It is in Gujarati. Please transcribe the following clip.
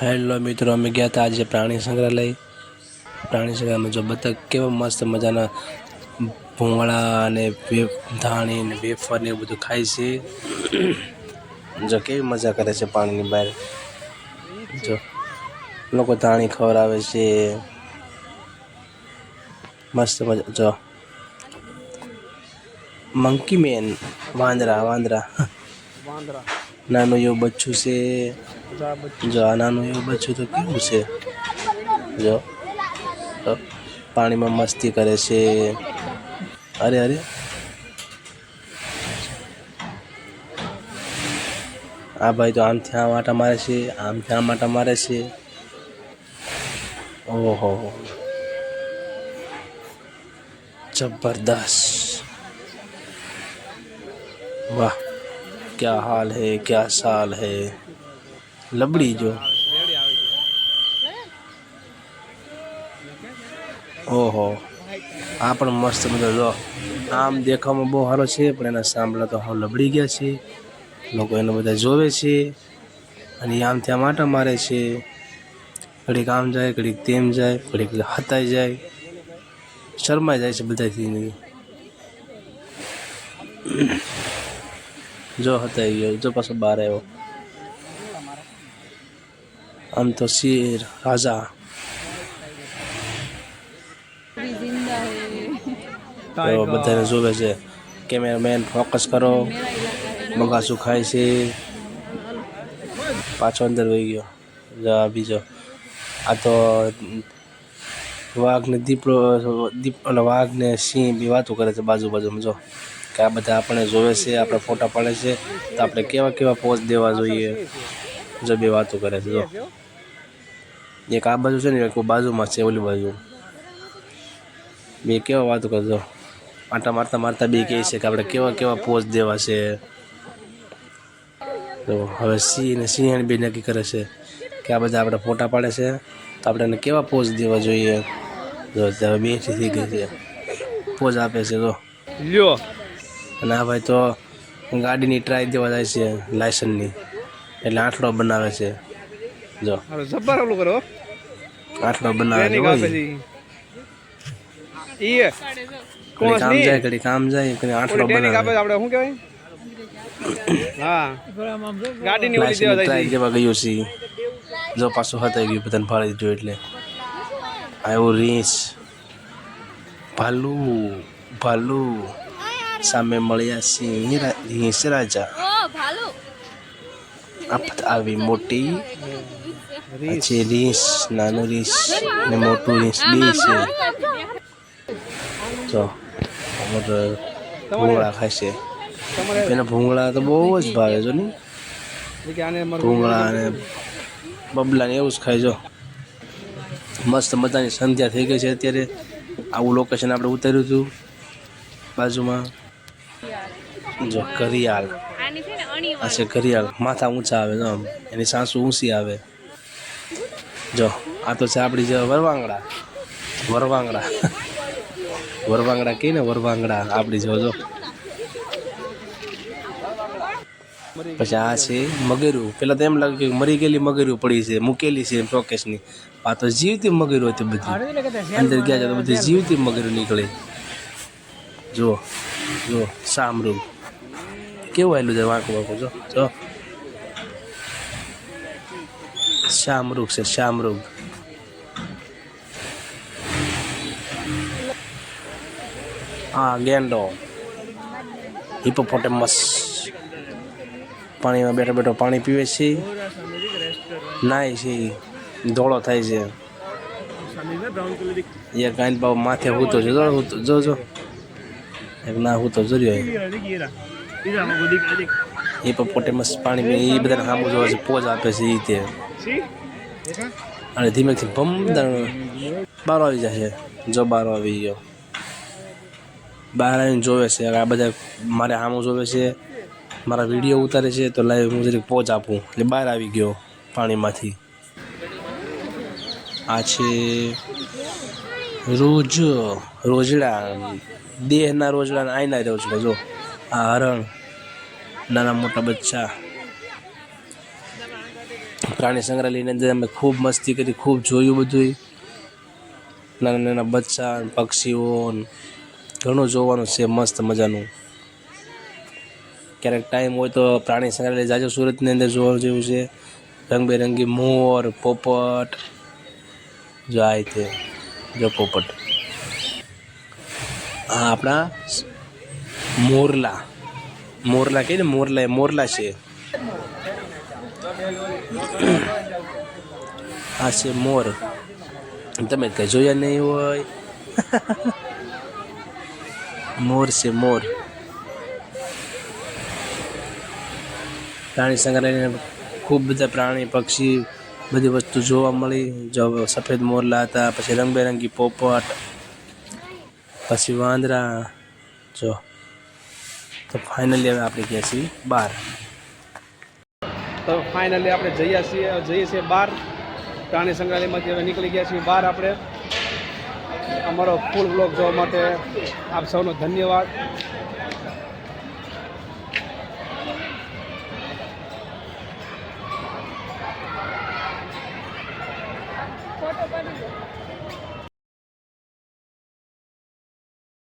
હેલો મિત્રો, અમે ગયા હતા આજે પ્રાણી સંગ્રહાલયમાં જો બતક કેવા મસ્ત મજાના ભૂંગળા અને ધાણી ને વેફર ને એવું બધું ખાય છે. જો કેવી મજા કરે છે પાણીની બહાર. જો લોકો ધાણી ખવડાવે છે. મસ્ત મજા. જો મંકી મેન વાંદરા નાનું એવું બચ્ચું છે. જો આ નાનું એવું બચ્ચું તો કેવું છે. જો પાણીમાં મસ્તી કરે છે. અરે અરે આ ભાઈ તો આમથી આમ આટા મારે છે, આમથી આમ આટા મારે છે. ઓહો जबरदस्त, वाह क्या हाल है, क्या साल है. लबड़ी जो ओहो આ પણ મસ્ત મજા. જો આમ દેખાવામાં બહુ સારો છે, પણ એના સાંભળા તો હાવ લબડી ગયા છે. લોકો એને બધા જોવે છે અને આમથી આમ આટા મારે છે. ઘડીક આમ જાય, ઘડીક તેમ જાય, ઘડીક હતાઈ જાય, શરમાઈ જાય છે બધાથી. જો હતાઈ ગયો, જો પાછો બહાર આવ્યો. આમ તો શેર રાજા બધાને જોવે છે. કેમેરામેન ફોકસ કરો. બગાસું ખાય છે, પાછો અંદર વહી ગયો. જા બીજો આ તો વાઘ ને દીપડો વાઘ ને સિંહ બી વાતો કરે છે બાજુમાં. જો કે આ બધા આપણે જોવે છે, આપણે ફોટા પાડે છે, તો આપણે કેવા કેવા પોઝ દેવા જોઈએ. જો બે વાતો કરે છે. જો એક આ બાજુ છે ને, એક બાજુમાં છે ઓલી બાજુ. બે કેવા વાતો કરે. જો આટા મારતા મારતા બે કહે છે કે આપણે કેવા કેવા પોઝ દેવા છે. તો હવે સિંહ ને સિંહણ બે નક્કી કરે છે કે આ બધા આપણે ફોટા પાડે છે, તો આપણે એને કેવા પોઝ દેવા જોઈએ. જો હવે બેથી થઈ ગઈ છે, પોઝ આપે છે. જો લ્યો. અને આ ભાઈ તો ગાડીની ટ્રાય દેવા જાય છે, લાયસન્સની, એટલે આંઠડો બનાવે છે. જો જબ્બર ઓલું કરો, આંઠડો બનાવે છે. ઘડી કામ જાય, ઘડી કામ જાય, ઘડી આંઠડો બનાવે. આપણે શું કહેવાય? હા, ગાડીની ઓલી ટ્રાય દેવા ગયું છે. જો પાછું હતાઈ ગયું, બધાને ફાળી દીધું. એટલે આવ્યું રીંછ, ભાલું સામે મળ્યા સિંહ રીંછ રાજા. આફત આવી મોટી, પછી રીંછ, નાનું રીંછ ને મોટું રીંછ બે છે. જો ભૂંગળા ખાય છે. એના ભૂંગળા તો બહુ જ ભાવે. જો ને ભૂંગળા અને બબલા ને એવું જ ખાય. જો મસ્ત મજાની સંધ્યા થઈ ગઈ છે અત્યારે. આવું લોકેશન આપણે ઉતાર્યું હતું બાજુમાં. જો ઘરિયાળ, આ છે ઘરિયાળ. માથા ઊંચા આવે, જો એની સાસુ ઊંચી આવે. જો આ તો છે આપણી જે વરવાંગડા કહીએ ને, વરવાંગડા આપણી જો. પછી આ છે મગેરું. પેલા તો એમ લાગે કે મરી ગયેલી મગેરું પડી છે, મૂકેલી છે શોકેસની. આ તો જીવતી મગેરું હતી બધી. અંદર ગયા છે તો બધી જીવતી મગેરું નીકળે. જો શામરૂગ કેવું આવેલું છે, વાંકું. જો શામરૂગ છે, શામરૂગ. હા, ગેંડો, હિપોપોટેમસ. પાણીમાં બેઠો બેઠો પાણી પીવે છે, નાય છે, ધોળો થાય છે. એક ગાય બાબુ માથે હૂતો છે. જો એક ના હૂતો જોર્યો. હિપોપોટેમસ પાણી પીને એ બધાને સામું જોવે છે, પોઝ આપે છે. એ રીતે અને ધીમેથી બહાર આવી જશે. જો બહાર આવી ગયો, બહાર આવીને જોવે છે. આ બધા મારે સામું જોવે છે, મારા વિડીયો ઉતારે છે. તો લાઈવ હું જરીક પોઝ આપું. એટલે બહાર આવી ગયો પાણીમાંથી. આ છે રોજડા, દેહના રોજડા, આઈના રોજડા. જો આ હરણ, નાના મોટા બચ્ચા. પ્રાણી સંગ્રહાલયની અંદર અમે ખૂબ મસ્તી કરી, ખૂબ જોયું બધું, નાના નાના બચ્ચા, પક્ષીઓ, ઘણું જોવાનું છે મસ્ત મજાનું. ક્યારેક ટાઈમ હોય તો પ્રાણી સંગ્રહાલય જાજો, સુરતની અંદર જોવા જેવું છે. રંગબેરંગી મોર, પોપટ, જાય તે જો પોપટ. હા, આપણા મોરલા, મોરલા કહીએ ને, મોરલા એ મોરલા છે. આ છે મોર, તમે કઈ જોયા નહીં હોય. મોર છે મોર. પ્રાણી સંગ્રહાલય ખૂબ બધા પ્રાણી પક્ષી બધી વસ્તુ જોવા મળી. જો સફેદ મોરલા હતા, પછી રંગબેરંગી પોપટ, પછી વાંદરા. જો તો ફાઇનલી હવે આપણે ગયા છીએ બહાર. તો ફાઇનલી આપણે જઈએ છીએ બહાર. પ્રાણી સંગ્રહાલયમાંથી હવે નીકળી ગયા છીએ બહાર. આપણે અમારો ફૂલ બ્લોગ જોવા માટે આપ સૌનો ધન્યવાદ. ફોટો પાડી દો.